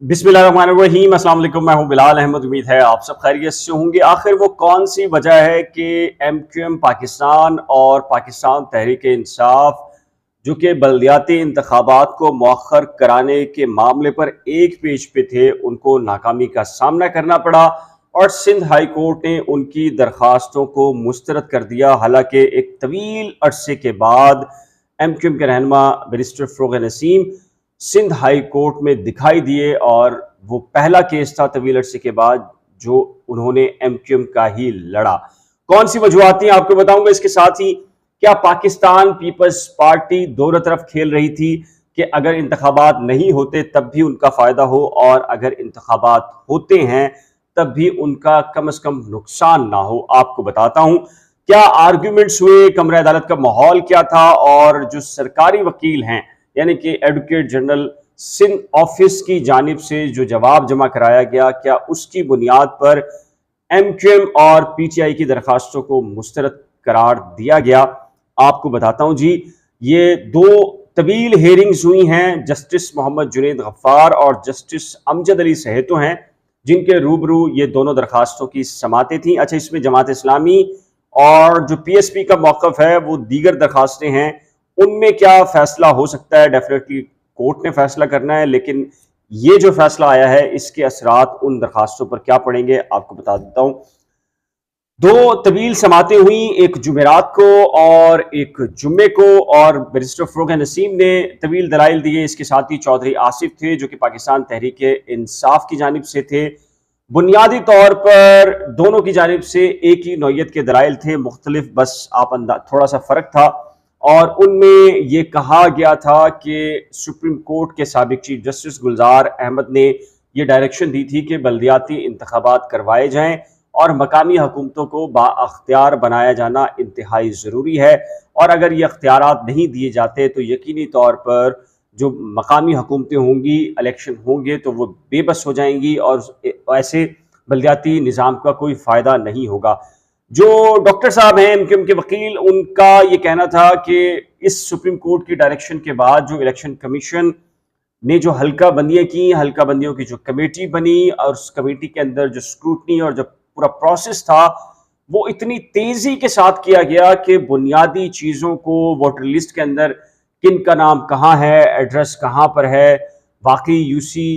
बिस्मिल्लाहिर्रहमानिर्रहीम। अस्सलाम वालेकुम। मैं हूं बिलाल अहमद। उम्मीद है आप सब खैरियत से होंगे। आखिर वो कौन सी वजह है कि MQM पाकिस्तान और पाकिस्तान तहरीक इंसाफ जो कि बल्दियाती इंतखाबात को मौखर कराने के मामले पर एक पेज पे थे, उनको नाकामी का सामना करना पड़ा और सिंध हाई कोर्ट ने उनकी दरखास्तों को मुस्तरद कर दिया। हालांकि एक तवील अरसे के बाद MQM के रहनुमा barrister Farogh Naseem Sindh high court में दिखाई दिए और वो पहला केस था तवील अरसे के बाद जो उन्होंने MQM का ही लड़ा। कौन सी वजूहात थी आपको बताऊंगा। इसके साथ ही क्या पाकिस्तान पीपल्स पार्टी दोनों तरफ खेल रही थी कि अगर इंतखाबात नहीं होते तब भी उनका फायदा हो और अगर इंतखाबात होते हैं तब भी उनका कम से कम नुकसान ना हो। आपको बताता हूं क्या आर्ग्यूमेंट्स हुए, कमरा अदालत का माहौल क्या था और जो सरकारी वकील हैं यानी कि एडवोकेट जनरल सिंध ऑफिस की जानिब से जो जवाब जमा कराया गया, क्या उसकी बुनियाद पर MQM और PTI की दरखास्तों को मुस्तरद करार दिया गया। आपको बताता हूं जी, ये दो तवील हेयरिंग्स हुई हैं। जस्टिस मोहम्मद जुनैद गफ्फार और जस्टिस अमजद अली सहतो हैं जिनके रूबरू ये दोनों दरखास्तों की समातें थी। अच्छा, इसमें जमात इस्लामी और जो PSP का मौक़िफ़ है वो दीगर दरखास्तें हैं, उनमें क्या फैसला हो सकता है, डेफिनेटली कोर्ट ने फैसला करना है, लेकिन ये जो फैसला आया है इसके असरात उन दरखास्तों पर क्या पड़ेंगे आपको बता देता हूं। दो तवील समातें हुई, एक जुमेरात को और एक जुम्मे को, और बैरिस्टर फरोग नसीम ने तवील दलाइल दिए। इसके साथ ही चौधरी आसिफ थे जो कि पाकिस्तान तहरीक इंसाफ की जानिब से थे। बुनियादी तौर पर दोनों की जानिब से एक ही नौयत के दलाइल थे, मुख्तलिफ बस थोड़ा सा फ़र्क था। और उनमें ये कहा गया था कि सुप्रीम कोर्ट के साबिक चीफ जस्टिस गुलजार अहमद ने ये डायरेक्शन दी थी कि बल्दियाती इंतखाबात करवाए जाएं और मकामी हुकूमतों को बाअख्तियार बनाया जाना इंतहाई ज़रूरी है, और अगर ये अख्तियारात नहीं दिए जाते तो यकीनी तौर पर जो मकामी हुकूमतें होंगी, इलेक्शन होंगे तो वो बेबस हो जाएंगी और ऐसे बल्दियाती निज़ाम का कोई फ़ायदा नहीं होगा। जो डॉक्टर साहब हैं MQM के वकील, उनका ये कहना था कि इस सुप्रीम कोर्ट की डायरेक्शन के बाद जो इलेक्शन कमीशन ने जो हल्का बंदियां की, हल्का बंदियों की जो कमेटी बनी और उस कमेटी के अंदर जो स्क्रूटनी और जो पूरा प्रोसेस था वो इतनी तेजी के साथ किया गया कि बुनियादी चीज़ों को, वोटर लिस्ट के अंदर किन का नाम कहाँ है, एड्रेस कहाँ पर है, वाकई UC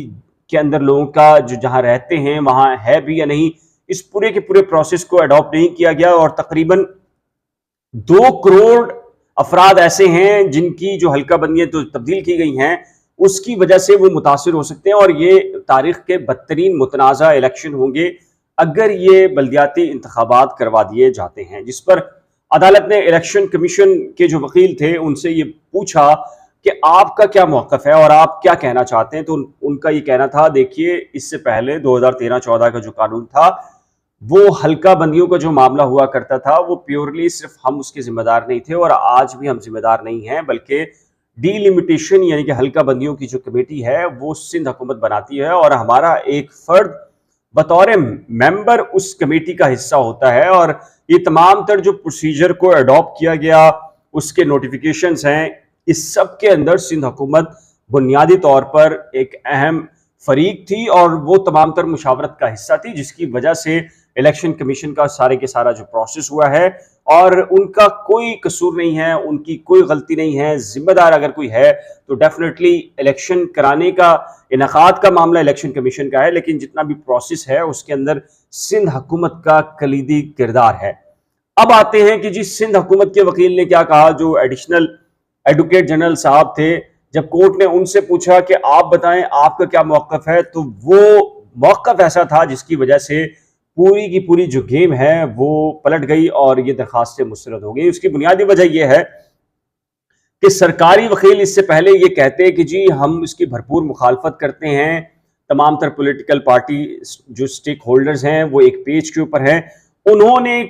के अंदर लोगों का जो जहाँ रहते हैं वहाँ है भी या नहीं, इस पूरे के पूरे प्रोसेस को अडॉप्ट नहीं किया गया। और तकरीबन 2 करोड़ अफराद ऐसे हैं जिनकी जो हल्का बंदियां तो तब्दील की गई हैं, उसकी वजह से वो मुतासिर हो सकते हैं और ये तारीख के बदतरीन मुतनाज़ा इलेक्शन होंगे अगर ये बल्दियाती इंतखाबात करवा दिए जाते हैं। जिस पर अदालत ने इलेक्शन कमीशन के जो वकील थे उनसे ये पूछा कि आपका क्या मौक़िफ़ है और आप क्या कहना चाहते हैं। तो उनका ये कहना था, देखिए इससे पहले 2013-14 का जो कानून था वो हल्का बंदियों का जो मामला हुआ करता था वो प्योरली सिर्फ हम उसके जिम्मेदार नहीं थे और आज भी हम जिम्मेदार नहीं हैं, बल्कि डीलिमिटेशन यानी कि हल्का बंदियों की जो कमेटी है वो सिंध हुकूमत बनाती है और हमारा एक फर्द बतौर मेंबर उस कमेटी का हिस्सा होता है। और ये तमाम तर जो प्रोसीजर को अडॉप्ट किया गया, उसके नोटिफिकेशंस हैं, इस सब के अंदर सिंध हुकूमत बुनियादी तौर पर एक अहम फरीक थी और वो तमाम तर मुशावरत का हिस्सा थी, जिसकी वजह से इलेक्शन कमीशन का सारे के सारा जो प्रोसेस हुआ है और उनका कोई कसूर नहीं है, उनकी कोई गलती नहीं है। जिम्मेदार अगर कोई है तो डेफिनेटली इलेक्शन कराने का, इनेकाद का मामला इलेक्शन कमीशन का है, लेकिन जितना भी प्रोसेस है उसके अंदर सिंध हुकूमत का कलीदी किरदार है। अब आते हैं कि जी सिंध हुकूमत के वकील ने क्या कहा। जो एडिशनल एडवोकेट जनरल साहब थे, जब कोर्ट ने उनसे पूछा कि आप बताएं आपका क्या मौक़िफ़ है, तो वो मौक़िफ़ ऐसा था जिसकी वजह से पूरी की पूरी जो गेम है वो पलट गई और ये दरखास्तें मुस्तरद हो गई। उसकी बुनियादी वजह यह है कि सरकारी वकील इससे पहले ये कहते हैं कि जी हम इसकी भरपूर मुखालफत करते हैं, तमाम तर पॉलिटिकल पार्टी जो स्टेक होल्डर्स हैं वो एक पेज के ऊपर हैं, उन्होंने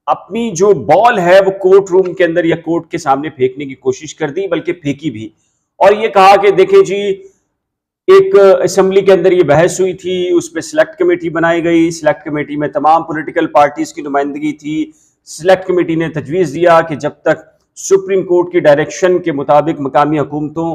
अपनी जो बॉल है वो कोर्ट रूम के अंदर या कोर्ट के सामने फेंकने की कोशिश कर दी, बल्कि फेंकी भी, और ये कहा कि देखें जी एक असेंबली के अंदर ये बहस हुई थी, उस पर सिलेक्ट कमेटी बनाई गई, सिलेक्ट कमेटी में तमाम पॉलिटिकल पार्टीज की नुमाइंदगी थी। सिलेक्ट कमेटी ने तजवीज़ दिया कि जब तक सुप्रीम कोर्ट की डायरेक्शन के मुताबिक मकामी हुकूमतों